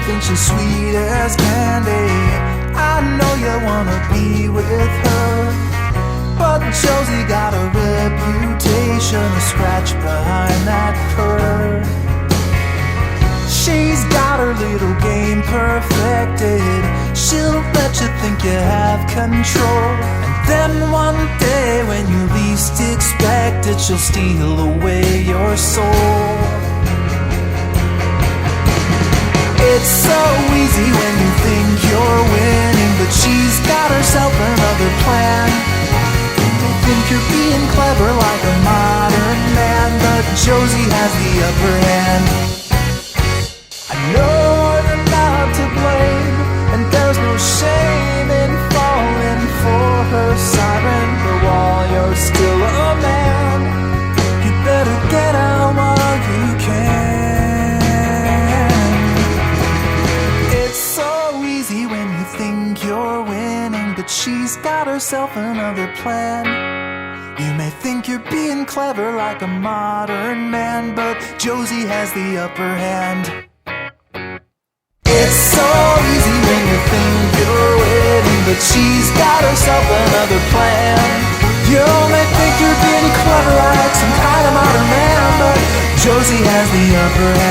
thinks she's sweet as candy. I know you wanna be with her, but Josie got a reputation to scratch behind that purr. She's got her little game perfected. She'll let you think you have control, and then one day when you least expect it, she'll steal away your soul. It's so easy when you think you're winning, but she's got herself another plan. You think you're being clever like a modern man, but Josie has the upper hand. I know you're not to blame, and there's no shame in falling for her siren, but while you're still a man, you better get out while you can. It's so easy when you think you're winning, but she's got herself another plan. You may think you're being clever like a modern man, but Josie has the upper hand. It's so easy when you think you're winning, but she's got herself another plan. You may think you're being clever like some kind of modern man, but Josie has the upper hand.